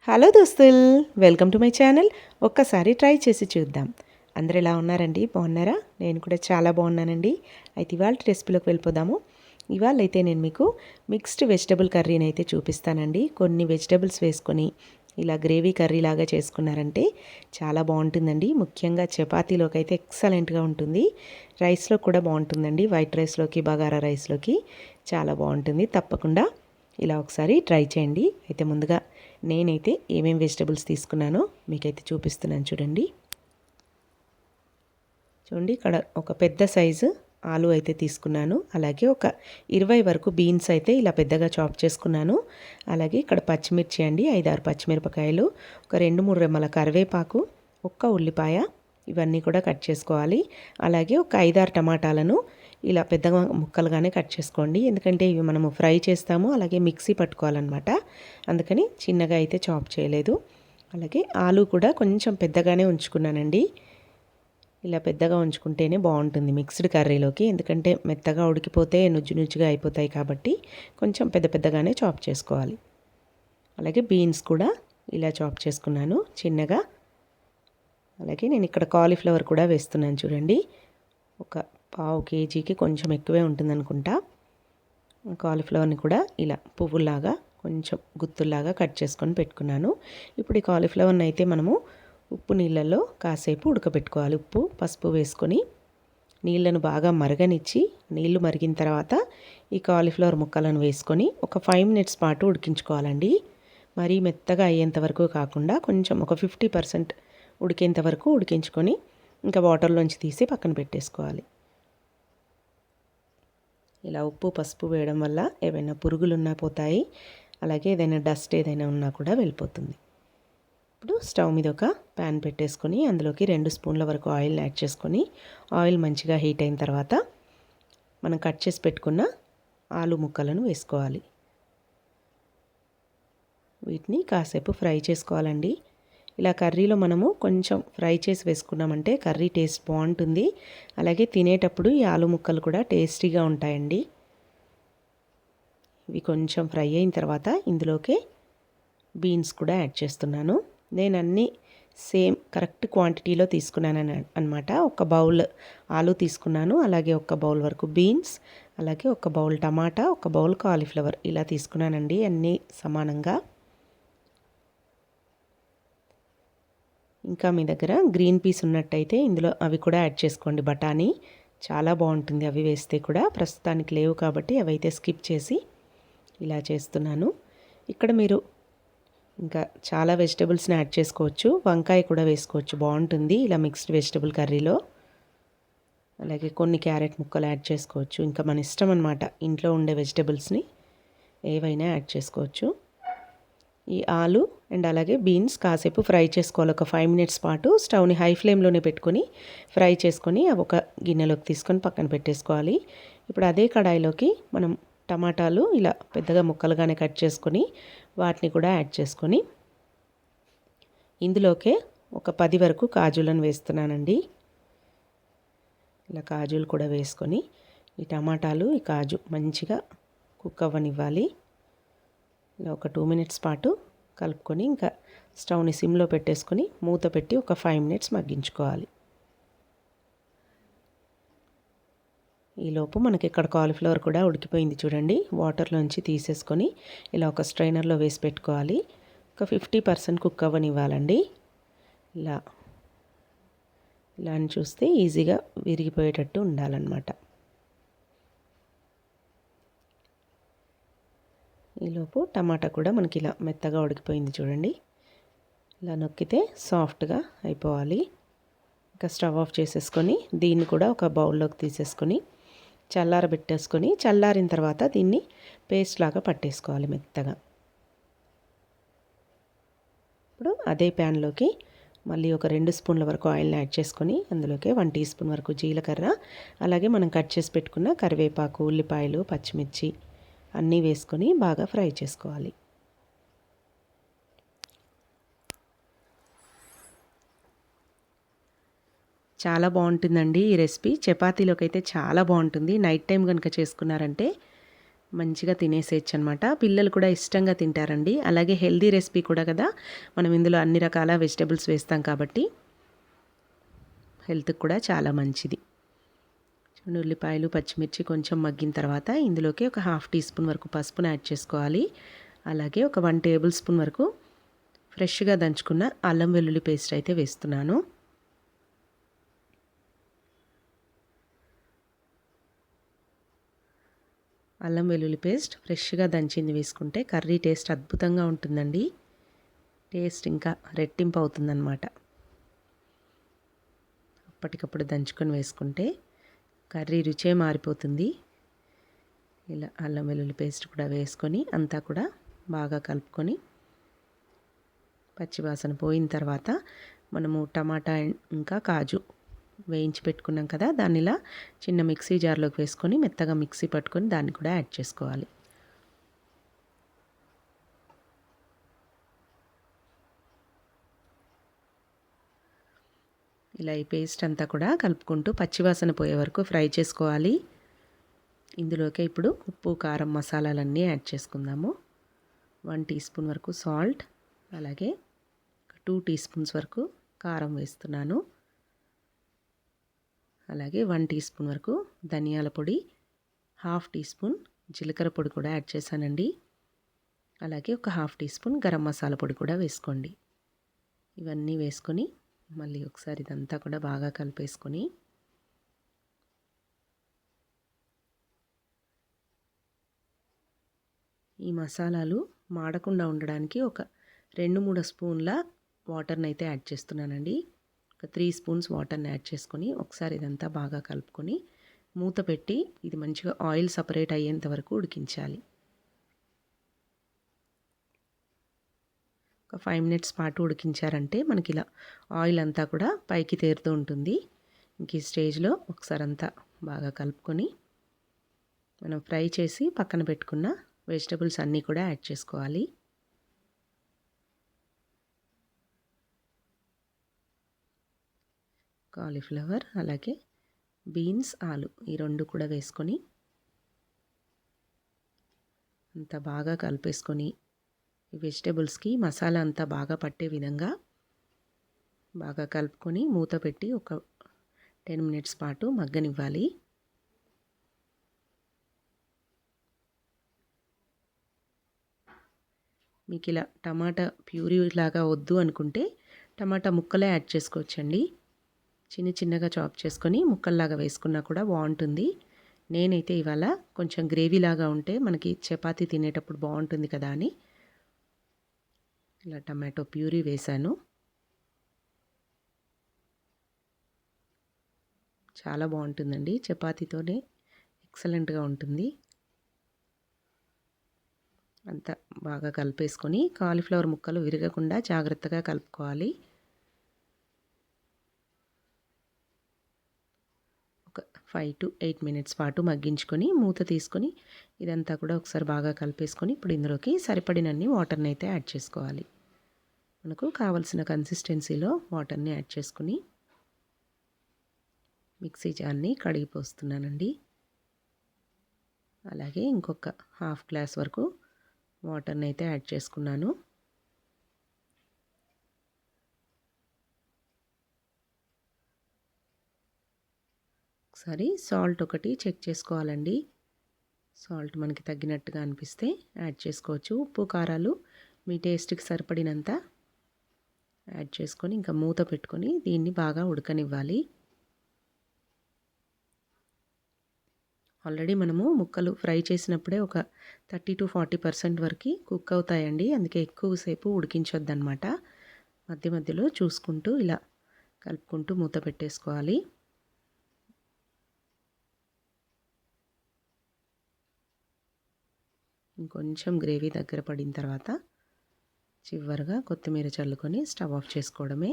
Hello దోస్తుల్, welcome to my channel. ఒక్కసారి try చేసి చూద్దాం. అందరు ఎలా ఉన్నారండి? బాగున్నారా? నేను కూడా చాలా బాగున్నానండి. అయితే ఇవాళ రెసిపీలోకి వెళ్ళిపోదాము. ఇవాళ అయితే నేను మీకు మిక్స్డ్ వెజిటబుల్ కర్రీని అయితే చూపిస్తానండి. కొన్ని వెజిటబుల్స్ వేసుకొని ఇలా గ్రేవీ కర్రీ లాగా చేసుకున్నారంటే చాలా బాగుంటుందండి. ముఖ్యంగా చపాతీలోకి అయితే ఎక్సలెంట్గా ఉంటుంది. రైస్లో కూడా బాగుంటుందండి. వైట్ రైస్లోకి, బగారా రైస్లోకి చాలా బాగుంటుంది. తప్పకుండా ఇలా ఒకసారి ట్రై చేయండి. అయితే ముందుగా నేనైతే ఏమేం వెజిటబుల్స్ తీసుకున్నానో మీకైతే చూపిస్తున్నాను చూడండి. చూడండి, ఇక్కడ ఒక పెద్ద సైజు ఆలు అయితే తీసుకున్నాను. అలాగే ఒక 20 వరకు బీన్స్ అయితే ఇలా పెద్దగా చాప్ చేసుకున్నాను. అలాగే ఇక్కడ పచ్చిమిర్చి అండి, 5-6 పచ్చిమిరపకాయలు, ఒక 2-3 రెమ్మల కరివేపాకు, ఒక్క ఉల్లిపాయ, ఇవన్నీ కూడా కట్ చేసుకోవాలి. అలాగే ఒక 5-6 టమాటాలను ఇలా పెద్దగా ముక్కలుగానే కట్ చేసుకోండి. ఎందుకంటే ఇవి మనము ఫ్రై చేస్తాము, అలాగే మిక్సీ పట్టుకోవాలన్నమాట. అందుకని చిన్నగా అయితే చాప్ చేయలేదు. అలాగే ఆలు కూడా కొంచెం పెద్దగానే ఉంచుకున్నానండి. ఇలా పెద్దగా ఉంచుకుంటేనే బాగుంటుంది మిక్స్డ్ కర్రీలోకి. ఎందుకంటే మెత్తగా ఉడికిపోతే నుజ్జు నుజ్జుగా అయిపోతాయి కాబట్టి కొంచెం పెద్ద పెద్దగానే చాప్ చేసుకోవాలి. అలాగే బీన్స్ కూడా ఇలా చాప్ చేసుకున్నాను చిన్నగా. అలాగే నేను ఇక్కడ కాలీఫ్లవర్ కూడా వేస్తున్నాను చూడండి. ఒక పావు కేజీకి కొంచెం ఎక్కువే ఉంటుంది అనుకుంటా. కాలీఫ్లవర్ని కూడా ఇలా పువ్వులాగా కొంచెం గుత్తుల్లాగా కట్ చేసుకొని పెట్టుకున్నాను. ఇప్పుడు ఈ కాలీఫ్లవర్ని అయితే మనము ఉప్పు నీళ్ళల్లో కాసేపు ఉడకబెట్టుకోవాలి. ఉప్పు పసుపు వేసుకొని నీళ్ళను బాగా మరగనిచ్చి, నీళ్లు మరిగిన తర్వాత ఈ కాలీఫ్లవర్ ముక్కలను వేసుకొని ఒక 5 మినిట్స్ పాటు ఉడికించుకోవాలండి. మరీ మెత్తగా అయ్యేంత వరకు కాకుండా కొంచెం ఒక 50% ఉడికేంత వరకు ఉడికించుకొని ఇంకా వాటర్లోంచి తీసి పక్కన పెట్టేసుకోవాలి. ఇలా ఉప్పు పసుపు వేయడం వల్ల ఏవైనా పురుగులు ఉన్నా పోతాయి. అలాగే ఏదైనా డస్ట్ ఏదైనా ఉన్నా కూడా వెళ్ళిపోతుంది. ఇప్పుడు స్టవ్ మీద ఒక ప్యాన్ పెట్టేసుకొని అందులోకి 2 స్పూన్ల వరకు ఆయిల్ యాడ్ చేసుకొని, ఆయిల్ మంచిగా హీట్ అయిన తర్వాత మనం కట్ చేసి పెట్టుకున్న ఆలు ముక్కలను వేసుకోవాలి. వీటిని కాసేపు ఫ్రై చేసుకోవాలండి. ఇలా కర్రీలో మనము కొంచెం ఫ్రై చేసి వేసుకున్నామంటే కర్రీ టేస్ట్ బాగుంటుంది. అలాగే తినేటప్పుడు ఈ ఆలు ముక్కలు కూడా టేస్టీగా ఉంటాయండి. ఇవి కొంచెం ఫ్రై అయిన తర్వాత ఇందులోకి బీన్స్ కూడా యాడ్ చేస్తున్నాను. నేను అన్నీ సేమ్ కరెక్ట్ క్వాంటిటీలో తీసుకున్నాను అనమాట. ఒక బౌల్ ఆలు తీసుకున్నాను, అలాగే ఒక బౌల్ వరకు బీన్స్, అలాగే ఒక బౌల్ టమాటా, ఒక బౌల్ కాలీఫ్లవర్ ఇలా తీసుకున్నానండి, అన్నీ సమానంగా. ఇంకా మీ దగ్గర గ్రీన్ పీస్ ఉన్నట్టయితే ఇందులో అవి కూడా యాడ్ చేసుకోండి. బఠానీ చాలా బాగుంటుంది అవి వేస్తే కూడా. ప్రస్తుతానికి లేవు కాబట్టి అవి అయితే స్కిప్ చేసి ఇలా చేస్తున్నాను. ఇక్కడ మీరు ఇంకా చాలా వెజిటబుల్స్ని యాడ్ చేసుకోవచ్చు. వంకాయ కూడా వేసుకోవచ్చు, బాగుంటుంది ఇలా మిక్స్డ్ వెజిటబుల్ కర్రీలో. అలాగే కొన్ని క్యారెట్ ముక్కలు యాడ్ చేసుకోవచ్చు. ఇంకా మన ఇష్టం అనమాట, ఇంట్లో ఉండే వెజిటబుల్స్ని ఏవైనా యాడ్ చేసుకోవచ్చు. ఈ ఆలు అండ్ అలాగే బీన్స్ కాసేపు ఫ్రై చేసుకోవాలి. ఒక 5 మినిట్స్ పాటు స్టవ్ని హై ఫ్లేమ్లోనే పెట్టుకొని ఫ్రై చేసుకొని అవి ఒక గిన్నెలోకి తీసుకొని పక్కన పెట్టేసుకోవాలి. ఇప్పుడు అదే కడాయిలోకి మనం టమాటాలు ఇలా పెద్దగా ముక్కలుగానే కట్ చేసుకొని వాటిని కూడా యాడ్ చేసుకొని ఇందులోకే ఒక 10 వరకు కాజులను వేస్తున్నానండి. ఇలా కాజులు కూడా వేసుకొని ఈ టమాటాలు ఈ కాజు మంచిగా కుక్ అవ్వనివ్వాలి. ఇలా ఒక 2 మినిట్స్ పాటు కలుపుకొని ఇంకా స్టవ్ని సిమ్లో పెట్టేసుకొని మూత పెట్టి ఒక 5 మినిట్స్ మగ్గించుకోవాలి. ఈలోపు మనకి ఇక్కడ కాలీఫ్లవర్ కూడా ఉడికిపోయింది చూడండి. వాటర్లోంచి తీసేసుకొని ఇలా ఒక స్ట్రైనర్లో వేసి పెట్టుకోవాలి. ఒక 50% కుక్ అవ్వనివ్వాలండి. ఇలా అని చూస్తే ఈజీగా విరిగిపోయేటట్టు ఉండాలన్నమాట. ఈలోపు టమాటా కూడా మనకి ఇలా మెత్తగా ఉడికిపోయింది చూడండి. ఇలా నొక్కితే సాఫ్ట్గా అయిపోవాలి. ఇంకా స్టవ్ ఆఫ్ చేసేసుకొని దీన్ని కూడా ఒక బౌల్లోకి తీసేసుకొని చల్లారబెట్టేసుకొని, చల్లారిన తర్వాత దీన్ని పేస్ట్ లాగా పట్టేసుకోవాలి మెత్తగా. ఇప్పుడు అదే ప్యాన్లోకి మళ్ళీ ఒక 2 స్పూన్ల వరకు ఆయిల్ని యాడ్ చేసుకొని అందులోకి 1 టీ స్పూన్ వరకు జీలకర్ర, అలాగే మనం కట్ చేసి పెట్టుకున్న కరివేపాకు, ఉల్లిపాయలు, పచ్చిమిర్చి అన్నీ వేసుకొని బాగా ఫ్రై చేసుకోవాలి. చాలా బాగుంటుందండి ఈ రెసిపీ. చపాతీలోకి అయితే చాలా బాగుంటుంది. నైట్ టైం కనుక చేసుకున్నారంటే మంచిగా తినేసేయచ్చు అనమాట. పిల్లలు కూడా ఇష్టంగా తింటారండి. అలాగే హెల్దీ రెసిపీ కూడా కదా, మనం ఇందులో అన్ని రకాల వెజిటబుల్స్ వేస్తాం కాబట్టి హెల్త్కి కూడా చాలా మంచిది. ఉల్లిపాయలు పచ్చిమిర్చి కొంచెం మగ్గిన తర్వాత ఇందులోకి ఒక 1/2 టీ స్పూన్ వరకు పసుపును యాడ్ చేసుకోవాలి. అలాగే ఒక 1 టేబుల్ స్పూన్ వరకు ఫ్రెష్గా దంచుకున్న అల్లం వెల్లుల్లి పేస్ట్ అయితే వేస్తున్నాను. అల్లం వెల్లుల్లి పేస్ట్ ఫ్రెష్గా దంచింది వేసుకుంటే కర్రీ టేస్ట్ అద్భుతంగా ఉంటుందండి. టేస్ట్ ఇంకా రెట్టింపు అవుతుందన్నమాట. అప్పటికప్పుడు దంచుకొని వేసుకుంటే కర్రీ రుచే మారిపోతుంది. ఇలా అల్లం వెల్లుల్లి పేస్ట్ కూడా వేసుకొని అంతా కూడా బాగా కలుపుకొని పచ్చివాసన పోయిన తర్వాత మనము టమాటా ఇంకా కాజు వేయించి పెట్టుకున్నాం కదా, దాన్ని ఇలా చిన్న మిక్సీ జార్లోకి వేసుకొని మెత్తగా మిక్సీ పట్టుకొని దాన్ని కూడా యాడ్ చేసుకోవాలి. ఇలా ఈ పేస్ట్ అంతా కూడా కలుపుకుంటూ పచ్చివాసన పోయే వరకు ఫ్రై చేసుకోవాలి. ఇందులోకి ఇప్పుడు ఉప్పు కారం మసాలాలన్నీ యాడ్ చేసుకుందాము. 1 టీ స్పూన్ వరకు సాల్ట్, అలాగే 2 టీ స్పూన్స్ వరకు కారం వేస్తున్నాను. అలాగే 1 టీ స్పూన్ వరకు ధనియాల పొడి, 1/2 టీ స్పూన్ జీలకర్ర పొడి కూడా యాడ్ చేశానండి. అలాగే ఒక 1/2 టీ స్పూన్ గరం మసాలా పొడి కూడా వేసుకోండి. ఇవన్నీ వేసుకొని మళ్ళీ ఒకసారి ఇదంతా కూడా బాగా కలిపేసుకొని ఈ మసాలాలు మాడకుండా ఉండడానికి ఒక 2-3 స్పూన్ల వాటర్ని అయితే యాడ్ చేస్తున్నానండి. ఒక 3 స్పూన్స్ వాటర్ని యాడ్ చేసుకొని ఒకసారి ఇదంతా బాగా కలుపుకొని మూత పెట్టి ఇది మంచిగా ఆయిల్ సపరేట్ అయ్యేంత వరకు ఉడికించాలి. ఒక 5 మినిట్స్ పాటు ఉడికించారంటే మనకి ఇలా ఆయిల్ అంతా కూడా పైకి తేరుతూ ఉంటుంది. ఇంక ఈ స్టేజ్లో ఒకసారి అంతా బాగా కలుపుకొని మనం ఫ్రై చేసి పక్కన పెట్టుకున్న వెజిటబుల్స్ అన్నీ కూడా యాడ్ చేసుకోవాలి. కాలీఫ్లవర్ అలాగే బీన్స్, ఆలు ఈ 2 కూడా వేసుకొని అంతా బాగా కలిపేసుకొని ఈ వెజిటబుల్స్కి మసాలా అంతా బాగా పట్టే విధంగా బాగా కలుపుకొని మూత పెట్టి ఒక 10 మినిట్స్ పాటు మగ్గనివ్వాలి. మీకు ఇలా టమాటా ప్యూరీ లాగా వద్దు అనుకుంటే టమాటా ముక్కలే యాడ్ చేసుకోవచ్చండి. చిన్నగా చాప్ చేసుకొని ముక్కల్లాగా వేసుకున్నా కూడా బాగుంటుంది. నేనైతే ఇవాళ కొంచెం గ్రేవీలాగా ఉంటే మనకి చపాతీ తినేటప్పుడు బాగుంటుంది కదా అని ఇలా టమాటో ప్యూరీ వేశాను. చాలా బాగుంటుందండి, చపాతీతోనే ఎక్సలెంట్గా ఉంటుంది. అంతా బాగా కలిపేసుకొని కాలీఫ్లవర్ ముక్కలు విరగకుండా జాగ్రత్తగా కలుపుకోవాలి. ఒక 5 to 8 మినిట్స్ పాటు మగ్గించుకొని మూత తీసుకొని ఇదంతా కూడా ఒకసారి బాగా కలిపేసుకొని ఇప్పుడు ఇందులోకి సరిపడినన్ని వాటర్ని అయితే యాడ్ చేసుకోవాలి. మనకు కావలసిన కన్సిస్టెన్సీలో వాటర్ని యాడ్ చేసుకుని మిక్సీ జార్ని కడిగి పోస్తున్నానండి. అలాగే ఇంకొక 1/2 గ్లాస్ వరకు వాటర్ని అయితే యాడ్ చేసుకున్నాను. ఒకసారి సాల్ట్ ఒకటి చెక్ చేసుకోవాలండి. సాల్ట్ మనకి తగ్గినట్టుగా అనిపిస్తే యాడ్ చేసుకోవచ్చు. ఉప్పు కారాలు మీ టేస్ట్కి సరిపడినంత యాడ్ చేసుకొని ఇంకా మూత పెట్టుకొని దీన్ని బాగా ఉడకనివ్వాలి. ఆల్రెడీ మనము ముక్కలు ఫ్రై చేసినప్పుడే ఒక 30 to 40% వరకు కుక్ అవుతాయండి. అందుకే ఎక్కువసేపు ఉడికించొద్దనమాట. మధ్యలో చూసుకుంటూ ఇలా కలుపుకుంటూ మూత పెట్టేసుకోవాలి. ఇంకొంచెం గ్రేవీ దగ్గర పడిన తర్వాత చివరిగా కొత్తిమీర చల్లుకొని స్టవ్ ఆఫ్ చేసుకోవడమే.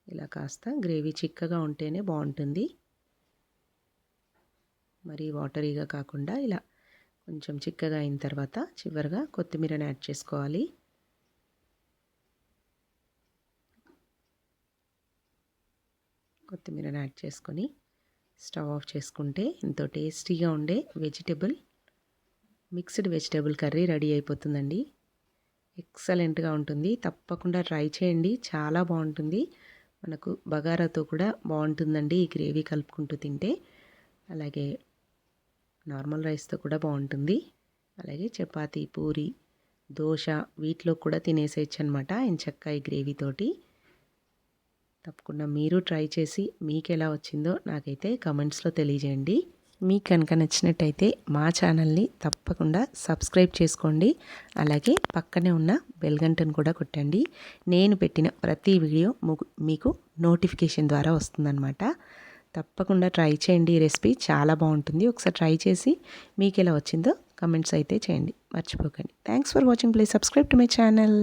ఇలా కాస్త గ్రేవీ చిక్కగా ఉంటేనే బాగుంటుంది. మరి వాటరీగా కాకుండా ఇలా కొంచెం చిక్కగా అయిన తర్వాత చివరిగా కొత్తిమీరని యాడ్ చేసుకోవాలి. కొత్తిమీరని యాడ్ చేసుకొని స్టవ్ ఆఫ్ చేసుకుంటే ఎంతో టేస్టీగా ఉండే మిక్స్డ్ వెజిటేబుల్ కర్రీ రెడీ అయిపోతుందండి. ఎక్సలెంట్గా ఉంటుంది. తప్పకుండా ట్రై చేయండి. చాలా బాగుంటుంది. మనకు బగారాతో కూడా బాగుంటుందండి ఈ గ్రేవీ కలుపుకుంటూ తింటే. అలాగే నార్మల్ రైస్తో కూడా బాగుంటుంది. అలాగే చపాతీ, పూరి, దోశ వీటిలో కూడా తినేసేయచ్చు అనమాట ఎంచక్కా ఈ గ్రేవీతోటి. తప్పకుండా మీరు ట్రై చేసి మీకు ఎలా వచ్చిందో నాకైతే కమెంట్స్లో తెలియజేయండి. మీకు కనుక నచ్చినట్టయితే మా ఛానల్ని తప్పకుండా సబ్స్క్రైబ్ చేసుకోండి. అలాగే పక్కనే ఉన్న బెల్ గంటను కూడా కొట్టండి. నేను పెట్టిన ప్రతి వీడియో మీకు నోటిఫికేషన్ ద్వారా వస్తుందన్నమాట. తప్పకుండా ట్రై చేయండి. ఈ రెసిపీ చాలా బాగుంటుంది. ఒకసారి ట్రై చేసి మీకు ఎలా వచ్చిందో కమెంట్స్ అయితే చేయండి, మర్చిపోకండి. Thanks for watching. Please subscribe to my channel.